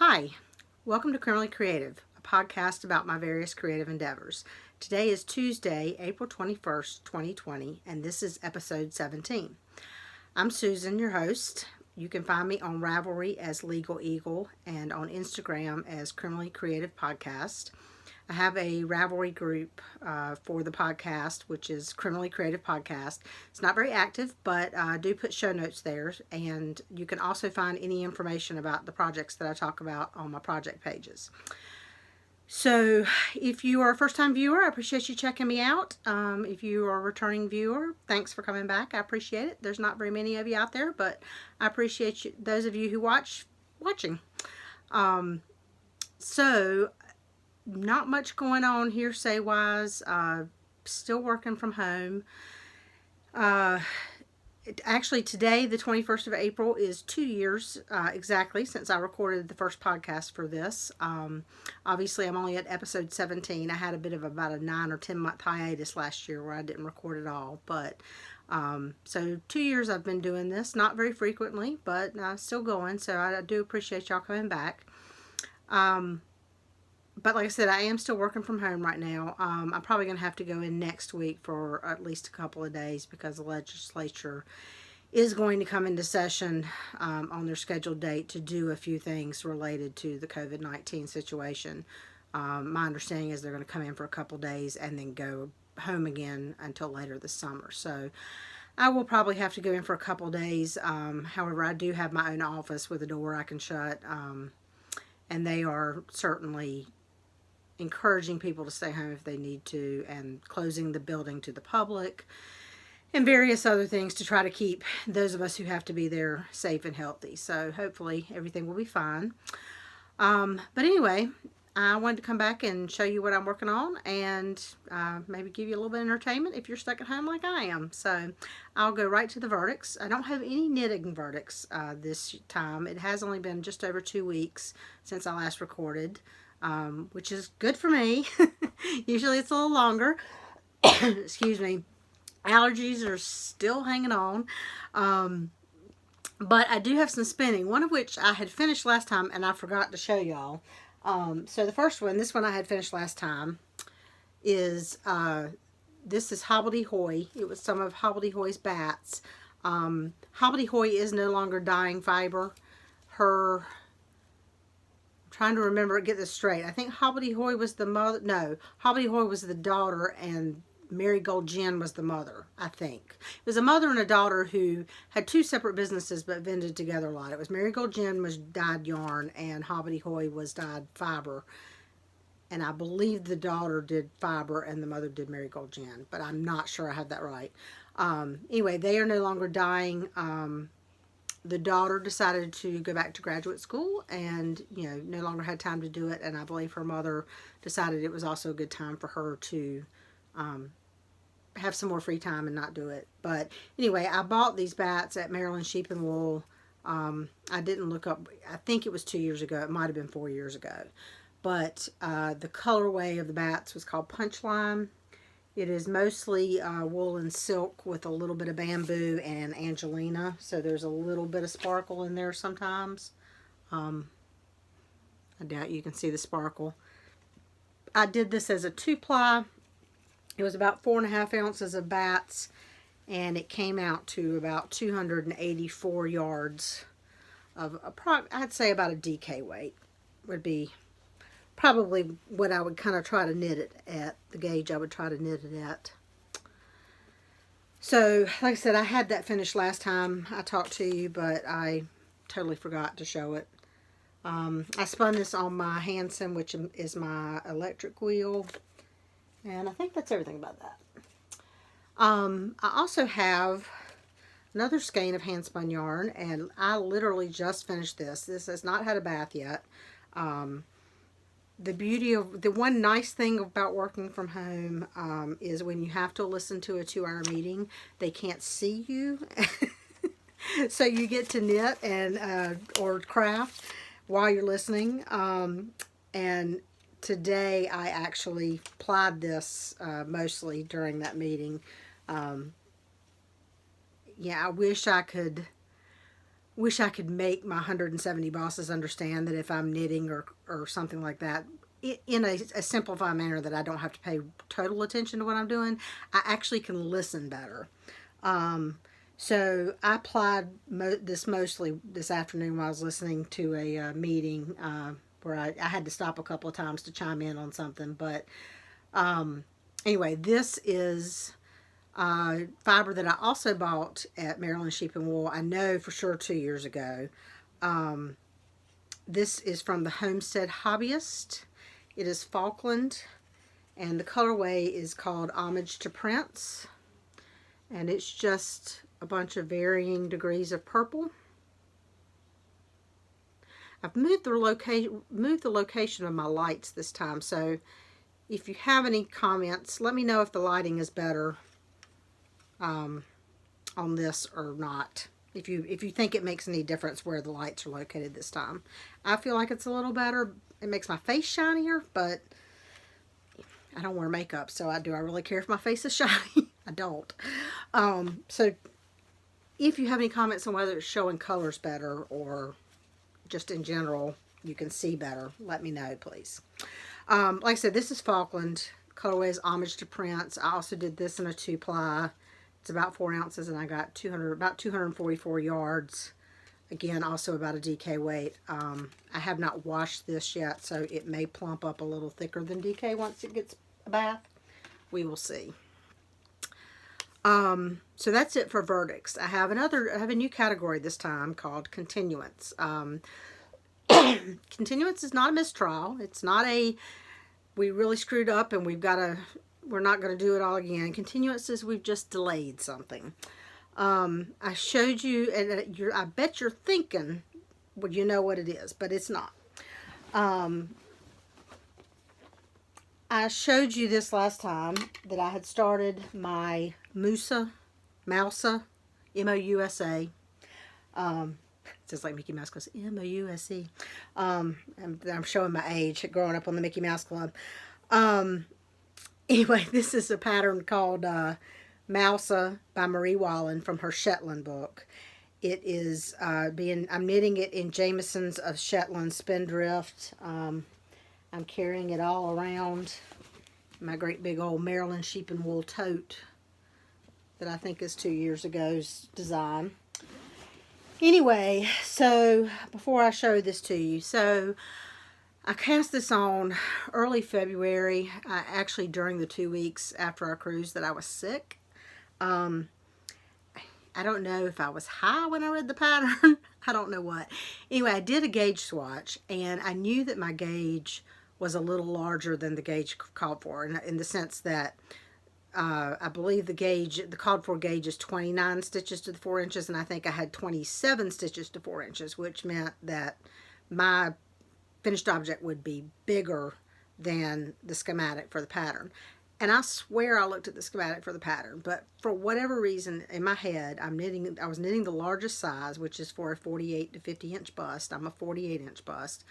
Hi, welcome to Criminally Creative, a podcast about my various creative endeavors. Today is Tuesday, April 21st, 2020, and this is episode 17. I'm Susan, your host. You can find me on Ravelry as Legal Eagle and on Instagram as Criminally Creative Podcast. I have a Ravelry group for the podcast, which is Criminally Creative Podcast. It's not very active, but I do put show notes there, and you can also find any information about the projects that I talk about on my project pages. So if you are a first-time viewer, I appreciate you checking me out. If you are a returning viewer, thanks for coming back. I appreciate it. There's not very many of you out there, but I appreciate you, those of you who watching. Not much going on hearsay wise. Still working from home. Actually, today, the 21st of April, is 2 years exactly since I recorded the first podcast for this. Obviously, I'm only at episode 17. I had a bit of about a 9 or 10 month hiatus last year where I didn't record at all. But so 2 years I've been doing this, not very frequently, but still going. So I do appreciate y'all coming back. But like I said, I am still working from home right now. I'm probably going to have to go in next week for at least a couple of days because the legislature is going to come into session on their scheduled date to do a few things related to the COVID-19 situation. My understanding is they're going to come in for a couple of days and then go home again until later this summer. So I will probably have to go in for a couple of days. However, I do have my own office with a door I can shut. And they are certainly encouraging people to stay home if they need to, and closing the building to the public, and various other things to try to keep those of us who have to be there safe and healthy. So hopefully everything will be fine. But anyway, I wanted to come back and show you what I'm working on, and maybe give you a little bit of entertainment if you're stuck at home like I am. So I'll go right to the verdicts. I don't have any knitting verdicts this time. It has only been just over 2 weeks since I last recorded. Which is good for me. Usually it's a little longer. Excuse me. Allergies are still hanging on. But I do have some spinning, one of which I had finished last time and I forgot to show y'all. So the first one, this one I had finished last time, is this is Hobbledehoy. It was some of Hobbledehoy's bats. Hobbledehoy is no longer dyeing fiber. Trying to remember, get this straight. I think Hobbledehoy was the mother. No, Hobbledehoy was the daughter, and Marigold Gin was the mother, I think. It was a mother and a daughter who had two separate businesses but vended together a lot. It was Marigold Gin was dyed yarn, and Hobbledehoy was dyed fiber. And I believe the daughter did fiber and the mother did Marigold Gin, but I'm not sure I have that right. Anyway, they are no longer dyeing. The daughter decided to go back to graduate school and, no longer had time to do it. And I believe her mother decided it was also a good time for her to have some more free time and not do it. But anyway, I bought these bats at Maryland Sheep and Wool. I didn't look up. I think it was 2 years ago. It might have been 4 years ago. But the colorway of the bats was called Punchline. It is mostly wool and silk with a little bit of bamboo and Angelina. So there's a little bit of sparkle in there sometimes. I doubt you can see the sparkle. I did this as a 2-ply. It was about 4.5 ounces of bats. And it came out to about 284 yards of, I'd say about a DK weight would be probably what I would kind of try to knit it at, the gauge I would try to knit it at. So, like I said, I had that finished last time I talked to you, but I totally forgot to show it. I spun this on my Hanson, which is my electric wheel, and I think that's everything about that. I also have another skein of hand spun yarn, and I literally just finished this. This has not had a bath yet. The one nice thing about working from home is when you have to listen to a 2-hour meeting, they can't see you. So you get to knit and or craft while you're listening. And today I actually plied this mostly during that meeting. Yeah, I wish I could wish I could make my 170 bosses understand that if I'm knitting or something like that, in a simplified manner that I don't have to pay total attention to what I'm doing, I actually can listen better. So I applied this mostly this afternoon while I was listening to a meeting where I had to stop a couple of times to chime in on something. But anyway, this is fiber that I also bought at Maryland Sheep and Wool. I know for sure 2 years ago. This is from the Homestead Hobbyist. It is Falkland, and the colorway is called Homage to Prince, and it's just a bunch of varying degrees of purple. I've moved the location of my lights this time, so if you have any comments, let me know if the lighting is better on this or not. If you think it makes any difference where the lights are located this time. I feel like it's a little better. It makes my face shinier, but I don't wear makeup, so do I really care if my face is shiny? I don't. So if you have any comments on whether it's showing colors better or just in general you can see better, let me know, please. Like I said, this is Falkland. Colorway is Homage to Prince. I also did this in a 2-ply. It's about 4 ounces, and I got about 244 yards. Again, also about a DK weight. I have not washed this yet, so it may plump up a little thicker than DK once it gets a bath. We will see. So that's it for verdicts. I have a new category this time called continuance. Continuance is not a mistrial. It's not a we really screwed up and we're not going to do it all again. Continuance is we've just delayed something. I showed you, and I bet you're thinking, well, you know what it is, but it's not. I showed you this last time that I had started my Mousa, M-O-U-S-A. Just like Mickey Mouse goes, M-O-U-S-E. I'm showing my age, growing up on the Mickey Mouse Club. Anyway, this is a pattern called Mousa by Marie Wallen from her Shetland book. It is I'm knitting it in Jamieson's of Shetland Spindrift. I'm carrying it all around my great big old Maryland Sheep and Wool tote that I think is 2 years ago's design. Anyway, so before I show this to you, so I cast this on early February, actually during the 2 weeks after our cruise that I was sick. I don't know if I was high when I read the pattern. I don't know what. Anyway, I did a gauge swatch, and I knew that my gauge was a little larger than the gauge called for, in the sense that I believe the called for gauge is 29 stitches to the 4 inches, and I think I had 27 stitches to 4 inches, which meant that my finished object would be bigger than the schematic for the pattern. And I swear I looked at the schematic for the pattern, but for whatever reason in my head, I was knitting the largest size, which is for a 48 to 50 inch bust. I'm a 48 inch bust.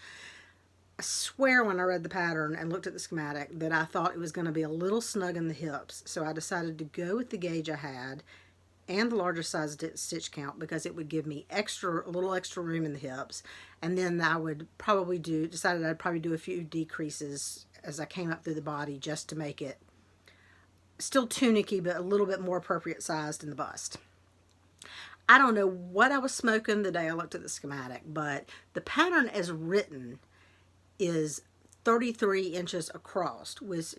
I swear when I read the pattern and looked at the schematic that I thought it was going to be a little snug in the hips, so I decided to go with the gauge I had and the larger size stitch count because it would give me a little extra room in the hips. And then I would probably decided I'd probably do a few decreases as I came up through the body just to make it still tunicky, but a little bit more appropriate sized in the bust. I don't know what I was smoking the day I looked at the schematic, but the pattern as written is 33 inches across, which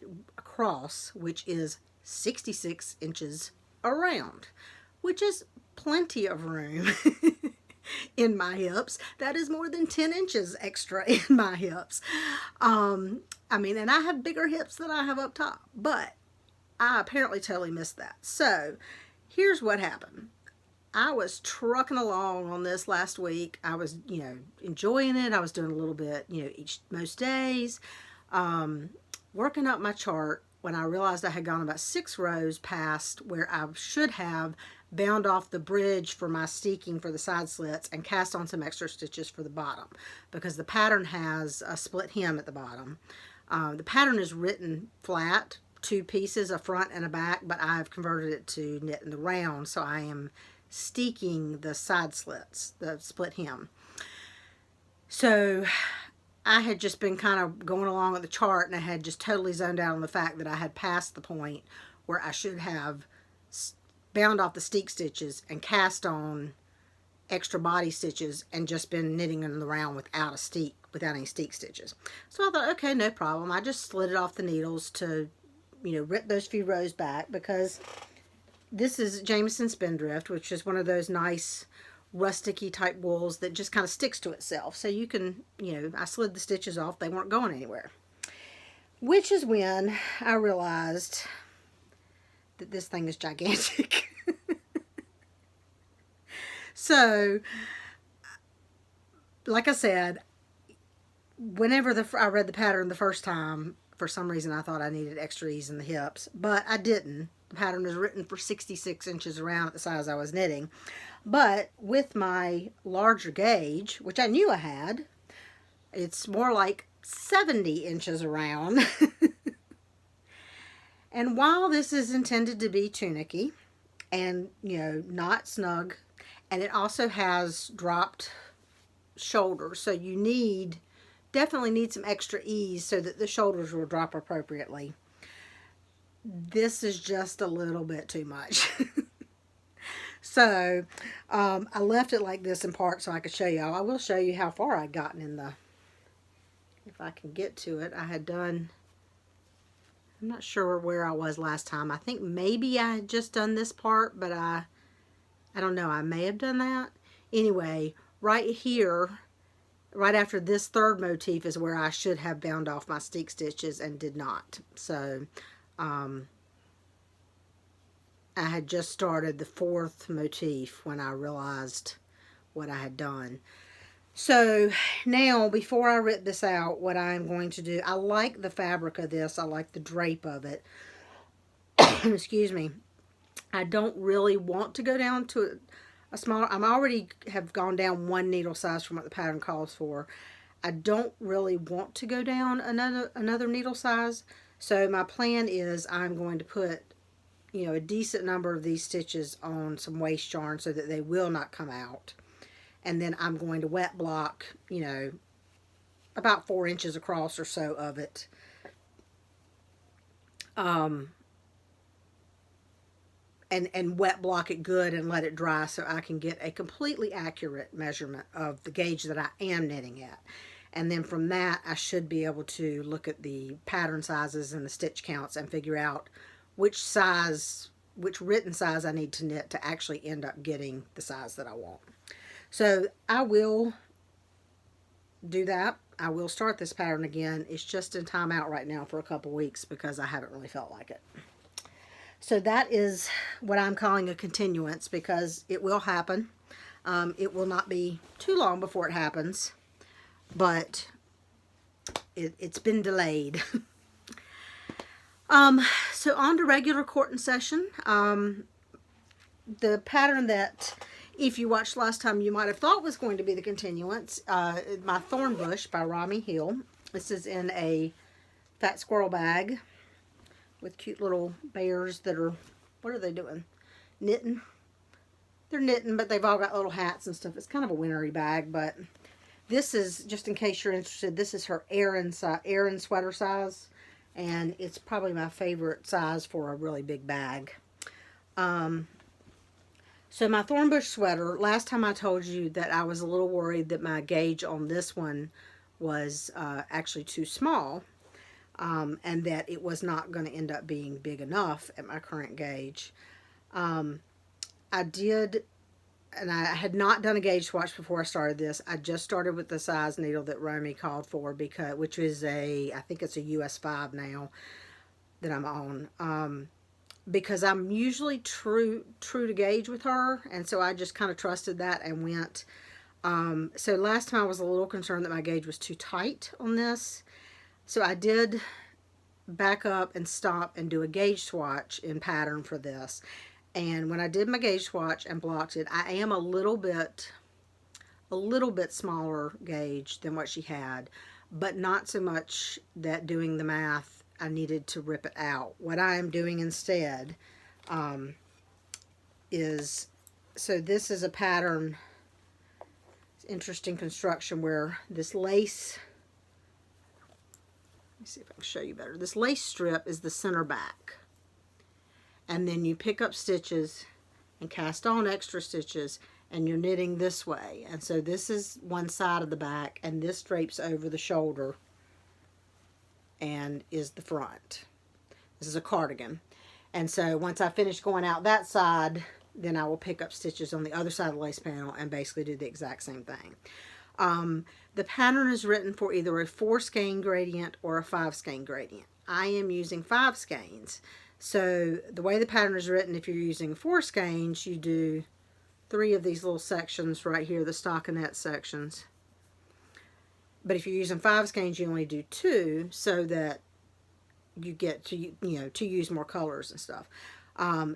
is 66 inches around, which is plenty of room in my hips. That is more than 10 inches extra in my hips. I mean, and I have bigger hips than I have up top, but I apparently totally missed that. So here's what happened. I was trucking along on this last week. I was, enjoying it. I was doing a little bit, most days, working up my chart when I realized I had gone about 6 rows past where I should have bound off the bridge for my steeking for the side slits and cast on some extra stitches for the bottom, because the pattern has a split hem at the bottom. The pattern is written flat, 2 pieces, a front and a back, but I've converted it to knit in the round, so I am steeking the side slits, the split hem. So I had just been kind of going along with the chart, and I had just totally zoned out on the fact that I had passed the point where I should have bound off the steek stitches and cast on extra body stitches and just been knitting them around without any steek stitches. So I thought, okay, no problem. I just slid it off the needles to, rip those few rows back, because this is Jameson Spindrift, which is one of those nice rusticy type wools that just kind of sticks to itself. So you can, I slid the stitches off. They weren't going anywhere. Which is when I realized that this thing is gigantic. So, like I said, whenever I read the pattern the first time, for some reason I thought I needed extra ease in the hips, but I didn't. The pattern was written for 66 inches around at the size I was knitting. But with my larger gauge, which I knew I had, it's more like 70 inches around. And while this is intended to be tunicky and, not snug, and it also has dropped shoulders, so you definitely need some extra ease so that the shoulders will drop appropriately. This is just a little bit too much. So I left it like this in part so I could show y'all. I will show you how far I'd gotten if I can get to it. I had done, I'm not sure where I was last time. I think maybe I had just done this part, but I don't know. I may have done that. Anyway, right here, right after this third motif is where I should have bound off my steek stitches and did not. So, I had just started the fourth motif when I realized what I had done. So now, before I rip this out, what I'm going to do, I like the fabric of this. I like the drape of it. Excuse me. I don't really want to go down to a smaller, I'm already have gone down one needle size from what the pattern calls for. I don't really want to go down another needle size. So my plan is I'm going to put, a decent number of these stitches on some waste yarn so that they will not come out. And then I'm going to wet block, about 4 inches across or so of it. And wet block it good and let it dry so I can get a completely accurate measurement of the gauge that I am knitting at. And then from that, I should be able to look at the pattern sizes and the stitch counts and figure out which written size I need to knit to actually end up getting the size that I want. So I will do that. I will start this pattern again. It's just in timeout right now for a couple weeks because I haven't really felt like it. So that is what I'm calling a continuance, because it will happen. It will not be too long before it happens, but it's been delayed. So on to regular Court and Session. The pattern that, if you watched last time, you might have thought was going to be the continuance, my Thorn Bush by Rami Hill. This is in a fat squirrel bag with cute little bears that are, what are they doing? Knitting. They're knitting, but they've all got little hats and stuff. It's kind of a wintry bag, but this is, just in case you're interested, this is her Aran sweater size, and it's probably my favorite size for a really big bag. So my Thornbush sweater, last time I told you that I was a little worried that my gauge on this one was actually too small, and that it was not going to end up being big enough at my current gauge. I did, and I had not done a gauge swatch before I started this. I just started with the size needle that Romy called for, which is I think it's a US 5 now that I'm on. Because I'm usually true to gauge with her, and so I just kind of trusted that and went. So last time I was a little concerned that my gauge was too tight on this, so I did back up and stop and do a gauge swatch in pattern for this. And when I did my gauge swatch and blocked it, I am a little bit smaller gauge than what she had, but not so much that doing the math I needed to rip it out. What I am doing instead is So this is a pattern, interesting construction, where this lace, let me see if I can show you better. This lace strip is the center back. And then you pick up stitches and cast on extra stitches, and you're knitting this way. And so this is one side of the back, and this drapes over the shoulder and is the front. This is a cardigan. And so once I finish going out that side, then I will pick up stitches on the other side of the lace panel and basically do the exact same thing. The pattern is written for either a 4 skein gradient or a 5 skein gradient. I am using 5 skeins. So the way the pattern is written, if you're using 4 skeins, you do 3 of these little sections right here, the stockinette sections. But if you're using 5 skeins, you only do 2, so that you get to, to use more colors and stuff.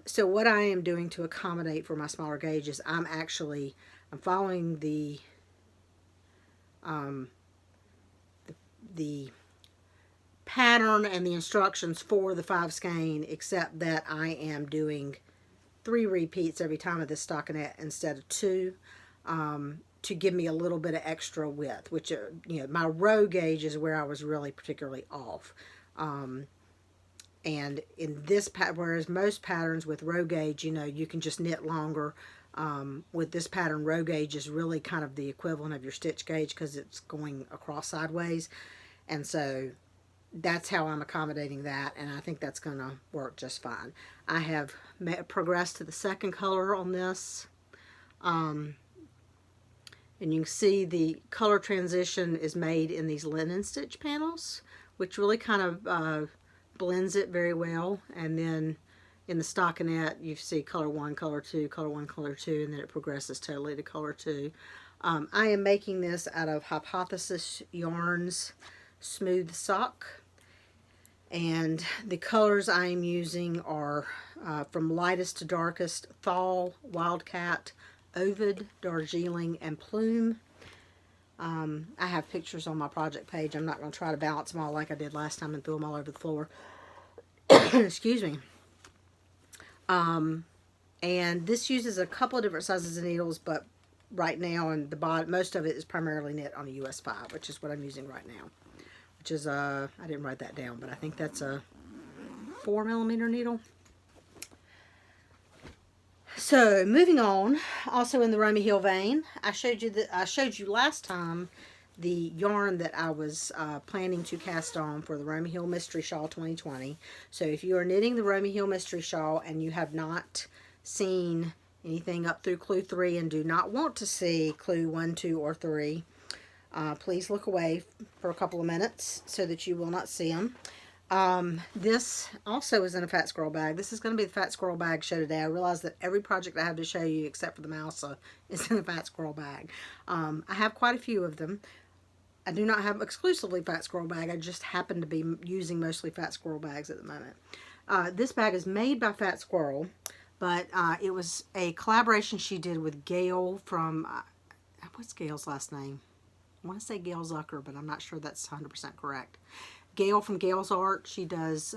So what I am doing to accommodate for my smaller gauge is I'm following the pattern and the instructions for the 5 skein, except that I am doing 3 repeats every time of this stockinette instead of 2, to give me a little bit of extra width, which, my row gauge is where I was really particularly off. And in this pattern, whereas most patterns with row gauge, you can just knit longer. With this pattern, row gauge is really kind of the equivalent of your stitch gauge because it's going across sideways. And so that's how I'm accommodating that, and I think that's going to work just fine. I have progressed to the second color on this. And you can see the color transition is made in these linen stitch panels, which really kind of blends it very well. And then in the stockinette, you see color 1, color 2, color 1, color 2, and then it progresses totally to color 2. I am making this out of Hypothesis Yarns Smooth Sock, and the colors I am using are from lightest to darkest: Fall, Wildcat, Ovid, Darjeeling, and Plume. I have pictures on my project page. I'm not going to try to balance them all like I did last time and throw them all over the floor. Excuse me. And this uses a couple of different sizes of needles, but right now, and the bottom, most of it is primarily knit on a US 5, which is what I'm using right now. Which is I didn't write that down, but I think that's a 4mm needle. So moving on, also in the Romy Hill vein, I showed you last time the yarn that I was planning to cast on for the Romy Hill Mystery Shawl 2020. So if you are knitting the Romy Hill Mystery Shawl and you have not seen anything up through clue 3 and do not want to see clue 1, 2, or 3, please look away for a couple of minutes so that you will not see them. This also is in a Fat Squirrel bag. This is going to be the Fat Squirrel bag show today. I realize that every project I have to show you except for the mouse is in a Fat Squirrel bag. I have quite a few of them. I do not have exclusively Fat Squirrel bag. I just happen to be using mostly Fat Squirrel bags at the moment. This bag is made by Fat Squirrel, but it was a collaboration she did with Gail from, what's Gail's last name? I want to say Gail Zucker, but I'm not sure that's 100% correct. Gail from Gail's Art, she dyes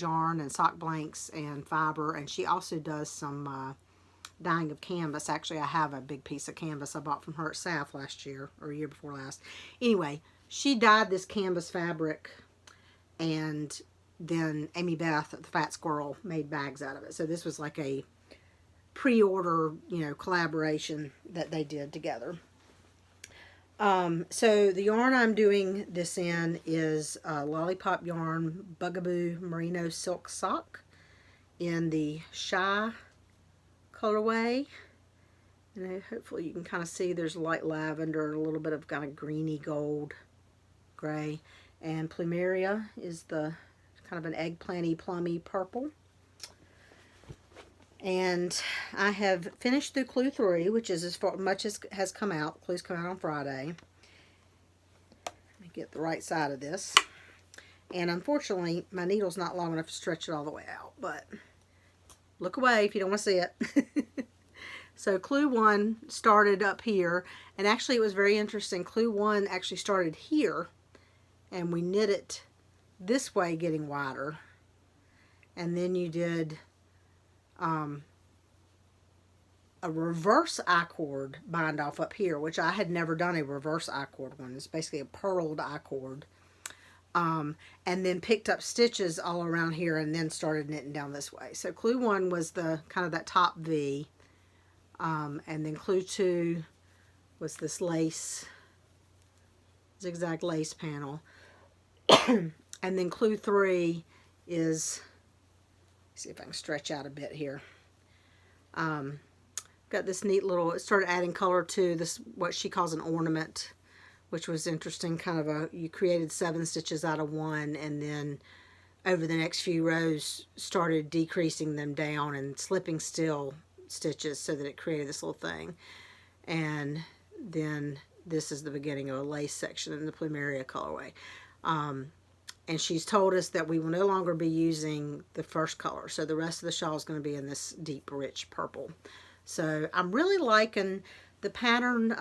yarn and sock blanks and fiber, and she also does some dyeing of canvas. Actually, I have a big piece of canvas I bought from her at SAF last year, or year before last. Anyway, she dyed this canvas fabric, and then Amy Beth at the Fat Squirrel made bags out of it. So this was like a pre-order, collaboration that they did together. So the yarn I'm doing this in is Lollipop Yarn Bugaboo Merino Silk Sock in the Shy colorway. And hopefully you can kind of see there's light lavender and a little bit of kind of greeny gold gray. And Plumeria is the kind of an eggplanty plummy purple. And I have finished through clue 3, which is as much as has come out. Clues come out on Friday. Let me get the right side of this. And unfortunately, my needle's not long enough to stretch it all the way out. But look away if you don't want to see it. So clue 1 started up here. And actually, it was very interesting. Clue 1 actually started here. And we knit it this way, getting wider. And then you did... a reverse I-cord bind off up here, which I had never done a reverse I-cord one. It's basically a purled I-cord. And then picked up stitches all around here and then started knitting down this way. So clue 1 was the kind of that top V. And then clue 2 was this lace, zigzag lace panel. And then clue 3 is, see if I can stretch out a bit here. Got this neat little, it started adding color to this, what she calls an ornament, which was interesting. Kind of you created 7 stitches out of 1, and then over the next few rows started decreasing them down and slipping still stitches so that it created this little thing. And then this is the beginning of a lace section in the Plumeria colorway. And she's told us that we will no longer be using the first color. So the rest of the shawl is going to be in this deep, rich purple. So I'm really liking the pattern.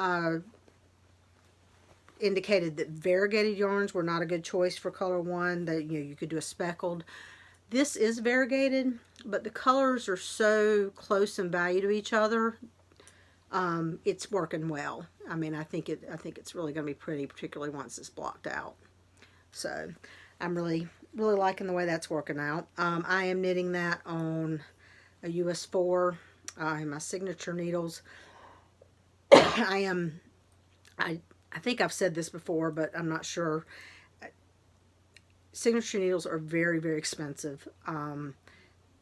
Indicated that variegated yarns were not a good choice for color 1. That you could do a speckled. This is variegated, but the colors are so close in value to each other. It's working well. I mean, I think it's really going to be pretty, particularly once it's blocked out. So I'm really liking the way that's working out. I am knitting that on a US 4 in my signature needles. I think I've said this before, but I'm not sure. Signature needles are very, very expensive.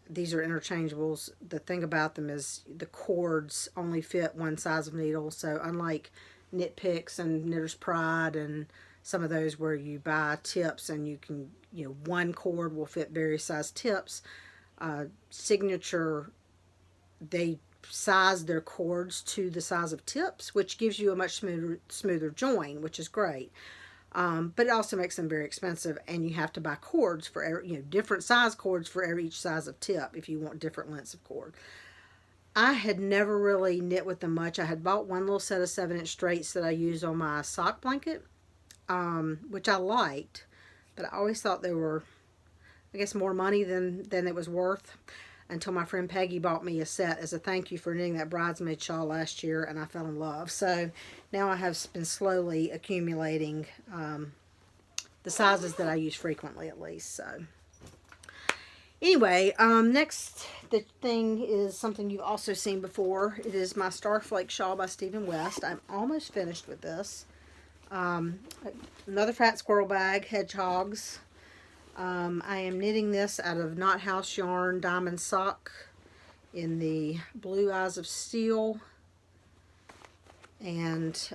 These are interchangeables. The thing about them is the cords only fit one size of needle. So unlike Knit Picks and Knitter's Pride and some of those where you buy tips and you can, one cord will fit various size tips, Signature, they size their cords to the size of tips, which gives you a much smoother join, which is great. But it also makes them very expensive, and you have to buy cords for every, different size cords for each size of tip if you want different lengths of cord. I had never really knit with them much. I had bought one little set of 7-inch straights that I use on my sock blanket, which I liked, but I always thought they were, I guess, more money than it was worth, until my friend Peggy bought me a set as a thank you for knitting that bridesmaid shawl last year, and I fell in love. So now I have been slowly accumulating the sizes that I use frequently, at least. So anyway, next the thing is something you've also seen before. It is my Star Flake shawl by Stephen West. I'm almost finished with this. Another fat squirrel bag, hedgehogs. I am knitting this out of Knot House yarn diamond sock in the Blue Eyes of Steel and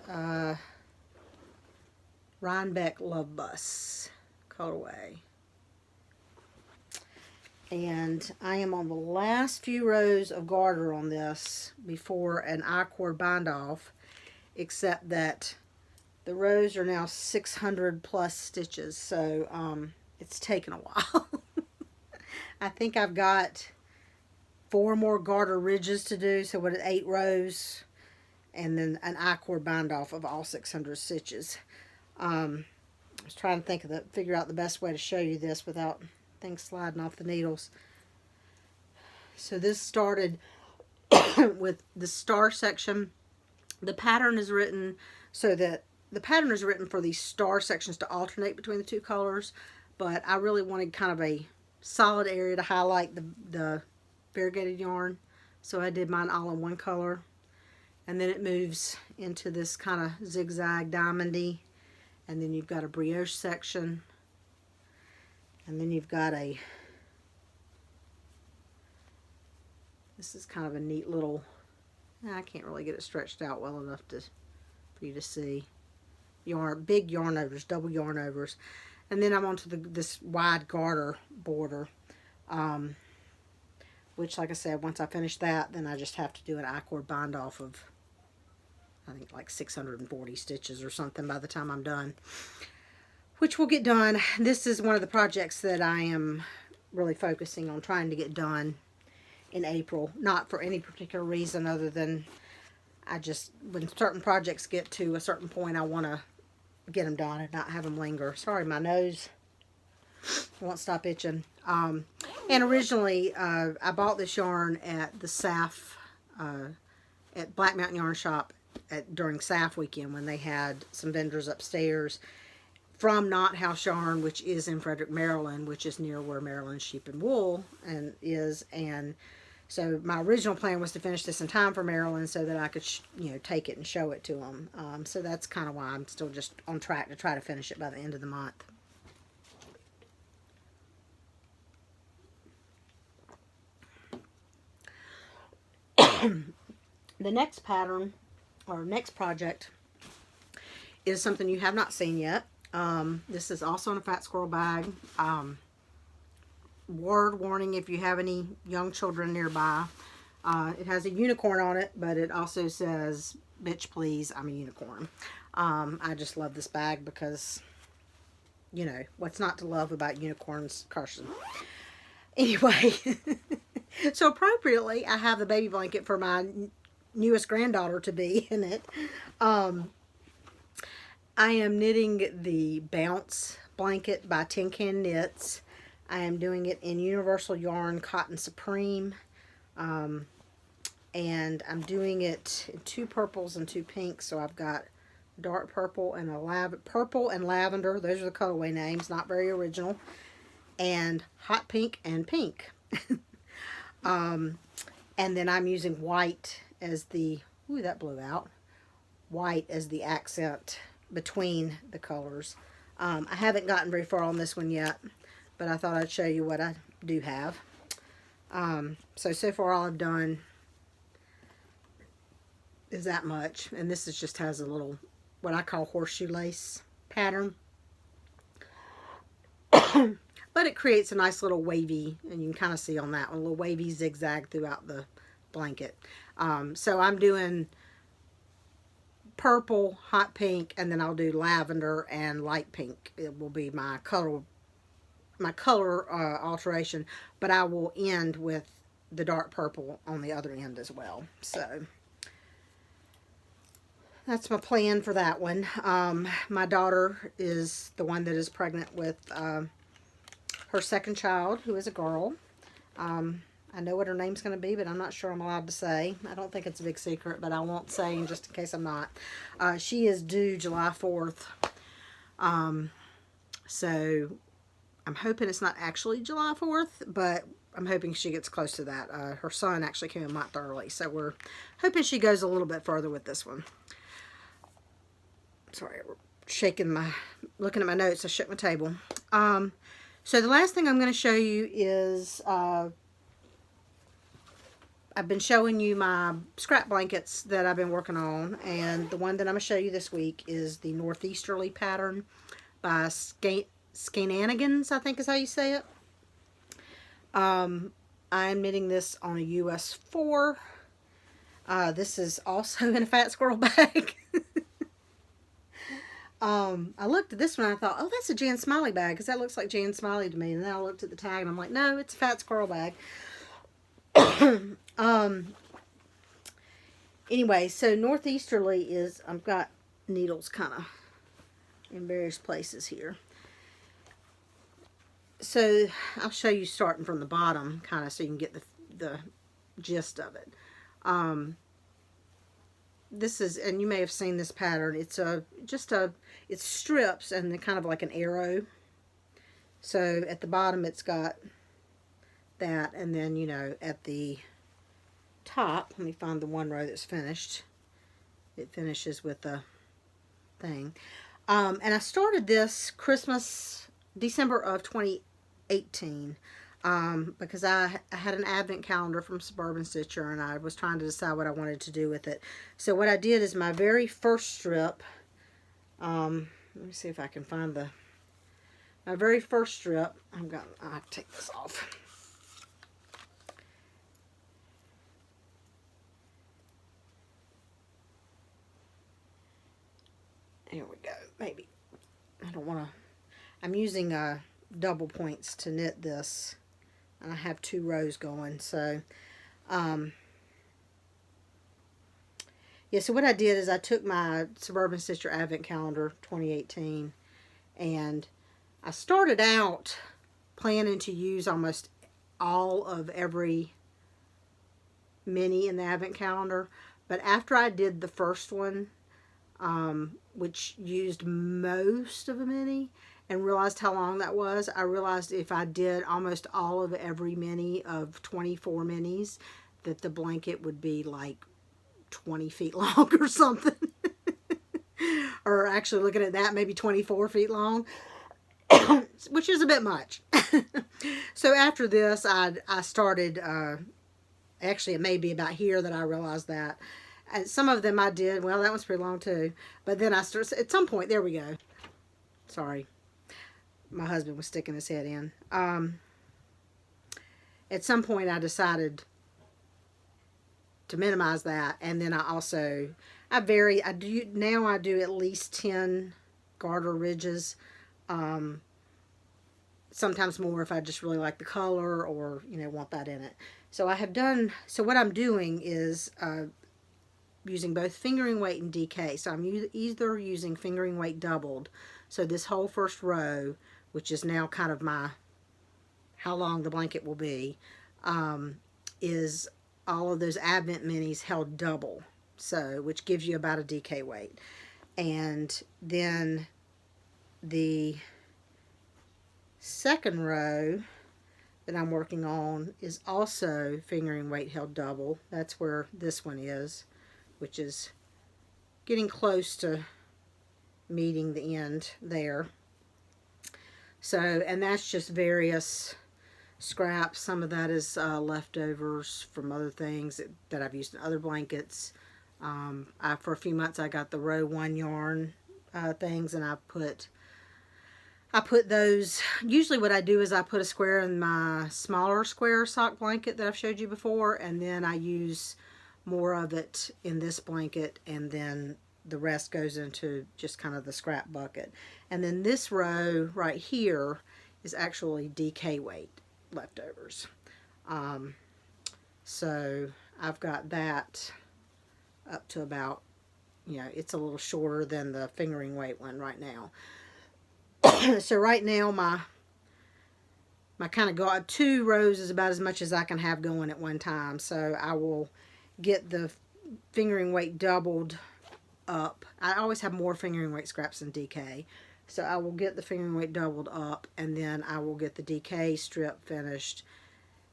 Rhinebeck Love Bus colorway. And I am on the last few rows of garter on this before an I-cord bind off, except that the rows are now 600 plus stitches, so it's taken a while. I think I've got 4 more garter ridges to do, so what, 8 rows, and then an I-cord bind off of all 600 stitches. I was trying to figure out the best way to show you this without things sliding off the needles. So this started with the star section. The pattern is written so that the pattern is written for these star sections to alternate between the two colors, but I really wanted kind of a solid area to highlight the variegated yarn, so I did mine all in one color. And then it moves into this kind of zigzag diamondy, and then you've got a brioche section, and then you've got this is kind of a neat little, I can't really get it stretched out well enough for you to see, big yarn overs, double yarn overs. And then I'm onto this wide garter border, which, like I said, once I finish that, then I just have to do an I-cord bind off of, I think, like 640 stitches or something by the time I'm done, which will get done. This is one of the projects that I am really focusing on trying to get done in April, not for any particular reason other than when certain projects get to a certain point, I want to get them done and not have them linger. Sorry, my nose won't stop itching. And originally, I bought this yarn at the SAF at Black Mountain Yarn Shop during SAF weekend when they had some vendors upstairs from Knot House Yarn, which is in Frederick, Maryland, which is near where Maryland Sheep and Wool is. And so my original plan was to finish this in time for Maryland so that I could, take it and show it to them. So that's kind of why I'm still just on track to try to finish it by the end of the month. The next pattern, or next project, is something you have not seen yet. This is also in a Fat Squirrel bag. Word warning if you have any young children nearby. It has a unicorn on it, but it also says, "Bitch, please, I'm a unicorn." I just love this bag because, what's not to love about unicorns, Carson? Anyway, so appropriately, I have the baby blanket for my newest granddaughter to be in it. I am knitting the Bounce blanket by Tin Can Knits. I am doing it in Universal Yarn Cotton Supreme. And I'm doing it in 2 purples and 2 pinks. So I've got dark purple and purple and lavender. Those are the colorway names, not very original. And hot pink and pink. And then I'm using white as the, ooh, that blew out. White as the accent between the colors. I haven't gotten very far on this one yet, but I thought I'd show you what I do have. So far all I've done is that much, and this just has a little, what I call horseshoe lace pattern. But it creates a nice little wavy, and you can kind of see on that one, a little wavy zigzag throughout the blanket. So I'm doing purple, hot pink, and then I'll do lavender and light pink. It will be my color alteration, but I will end with the dark purple on the other end as well. So that's my plan for that one. My daughter is the one that is pregnant with her second child, who is a girl. I know what her name's going to be, but I'm not sure I'm allowed to say. I don't think it's a big secret, but I won't say just in case I'm not. She is due July 4th. So I'm hoping it's not actually July 4th, but I'm hoping she gets close to that. Her son actually came a month early, so we're hoping she goes a little bit further with this one. Sorry, looking at my notes, I shook my table. So the last thing I'm going to show you is, I've been showing you my scrap blankets that I've been working on, and the one that I'm going to show you this week is the Northeasterly pattern by Scananigans, I think is how you say it. I'm knitting this on a US 4. This is also in a Fat Squirrel bag. I looked at this one and I thought, oh, that's a Jan Smiley bag, because that looks like Jan Smiley to me. And then I looked at the tag and I'm like, no, it's a Fat Squirrel bag. Anyway, so Northeasterly is, I've got needles kind of in various places here. So I'll show you starting from the bottom, kind of, so you can get the gist of it. This is, and you may have seen this pattern. It's it's strips and then kind of like an arrow. So at the bottom it's got that, and then at the top, let me find the one row that's finished. It finishes with a thing. And I started this December of 2018. Because I had an advent calendar from Suburban Stitcher, and I was trying to decide what I wanted to do with it. So what I did is my very first strip, let me see if I can find my very first strip, I have to take this off. There we go, maybe. I don't want to, I'm using double points to knit this. And I have 2 rows going, so yeah, so what I did is I took my Suburban Stitcher Advent Calendar 2018, and I started out planning to use almost all of every mini in the Advent Calendar, But after I did the first one, which used most of a mini, and realized how long that was, I realized if I did almost all of every mini of 24 minis, that the blanket would be like 20 feet long or something. Or actually looking at that, maybe 24 feet long, which is a bit much. So after this, I started, actually it may be about here that I realized that. And some of them I did, well, that one's pretty long too. But then I started, at some point, there we go. Sorry. My husband was sticking his head in. At some point I decided to minimize that. And then I do at least 10 garter ridges. Sometimes more if I just really like the color or, want that in it. So what I'm doing is using both fingering weight and DK. So I'm either using fingering weight doubled. So this whole first row, which is now kind of how long the blanket will be, is all of those Advent minis held double. So, which gives you about a DK weight. And then the second row that I'm working on is also fingering weight held double. That's where this one is, which is getting close to meeting the end there. So, and that's just various scraps. Some of that is leftovers from other things that I've used in other blankets. For a few months I got the row 1 yarn things, and I put those, usually what I do is I put a square in my smaller square sock blanket that I've showed you before, and then I use more of it in this blanket, and then the rest goes into just kind of the scrap bucket. And then this row right here is actually DK weight leftovers. So I've got that up to about, it's a little shorter than the fingering weight one right now. So right now my kind of 2 rows is about as much as I can have going at one time. So I will get the fingering weight doubled up. I always have more fingering weight scraps than DK. So I will get the fingering weight doubled up, and then I will get the DK strip finished,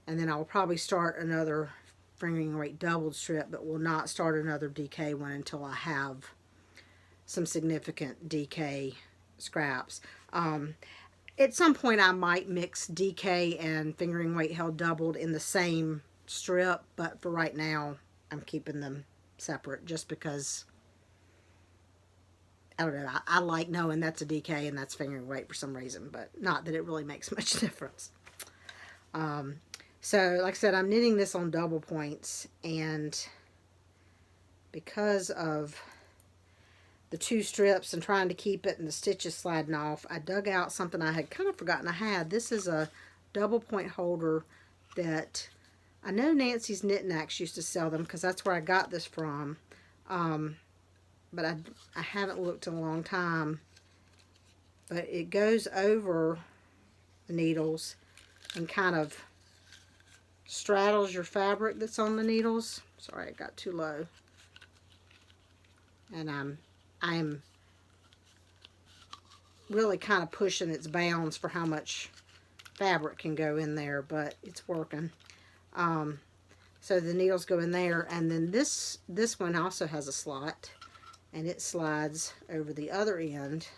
and then I will probably start another fingering weight doubled strip, but will not start another DK one until I have some significant DK scraps. At some point I might mix DK and fingering weight held doubled in the same strip, but for right now I'm keeping them separate just because, I don't know, I like knowing that's a DK and that's fingering weight for some reason, but not that it really makes much difference. So like I said, I'm knitting this on double points, and because of the 2 strips and trying to keep it and the stitches sliding off, I dug out something I had kind of forgotten I had. This is a double point holder that I know Nancy's Knit Knacks used to sell them, because that's where I got this from. But I haven't looked in a long time. But it goes over the needles and kind of straddles your fabric that's on the needles. Sorry, I got too low. And I'm really kind of pushing its bounds for how much fabric can go in there, but it's working. So the needles go in there, and then this one also has a slot, and it slides over the other end,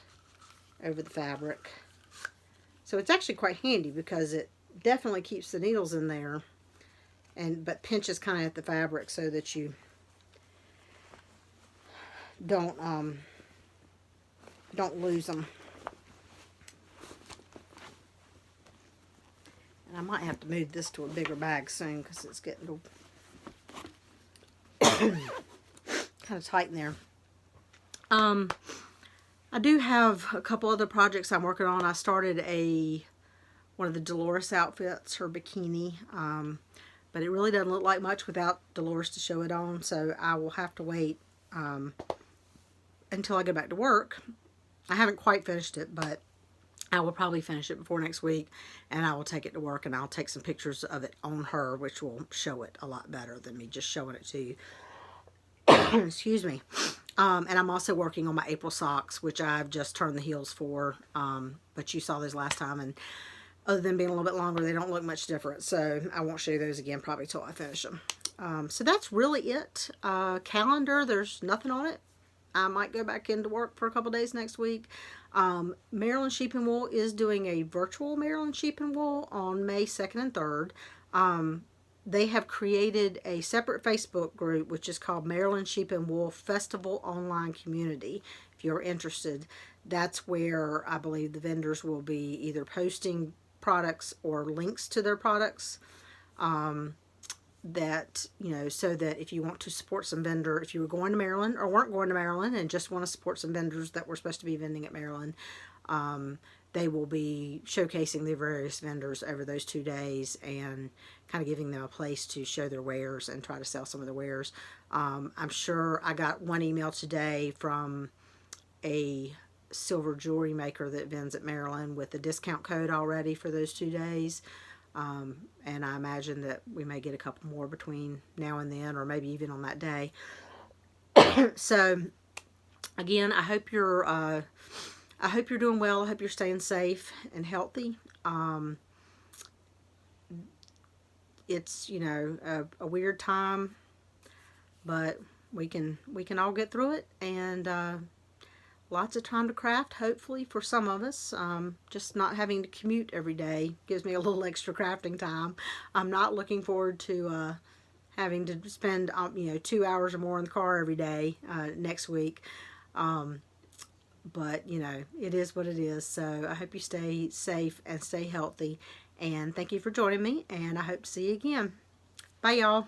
over the fabric. So it's actually quite handy because it definitely keeps the needles in there, but pinches kind of at the fabric so that you don't lose them. And I might have to move this to a bigger bag soon because it's getting kind of tight in there. I do have a couple other projects I'm working on. I started one of the Dolores outfits, her bikini, but it really doesn't look like much without Dolores to show it on, so I will have to wait until I go back to work. I haven't quite finished it, but I will probably finish it before next week, and I will take it to work, and I'll take some pictures of it on her, which will show it a lot better than me just showing it to you. Excuse me. And I'm also working on my April socks, which I've just turned the heels for. But you saw those last time, and other than being a little bit longer, they don't look much different. So I won't show you those again probably till I finish them. So that's really it. Calendar, there's nothing on it. I might go back into work for a couple days next week. Maryland Sheep and Wool is doing a virtual Maryland Sheep and Wool on May 2nd and 3rd. They have created a separate Facebook group, which is called Maryland Sheep and Wool Festival Online Community. If you're interested, that's where I believe the vendors will be either posting products or links to their products. That, you know, so that if you want to support some vendor, if you were going to Maryland or weren't going to Maryland and just want to support some vendors that were supposed to be vending at Maryland, they will be showcasing their various vendors over those 2 days and kind of giving them a place to show their wares and try to sell some of their wares. I'm sure I got one email today from a silver jewelry maker that vends at Maryland with a discount code already for those 2 days. And I imagine that we may get a couple more between now and then, or maybe even on that day. So, again, I hope you're doing well. I hope you're staying safe and healthy. It's, you know, a weird time, but we can all get through it, and lots of time to craft, hopefully, for some of us. Just not having to commute every day gives me a little extra crafting time. I'm not looking forward to having to spend, you know, 2 hours or more in the car every day next week. But, you know, it is what it is. So I hope you stay safe and stay healthy. And thank you for joining me, and I hope to see you again. Bye, y'all.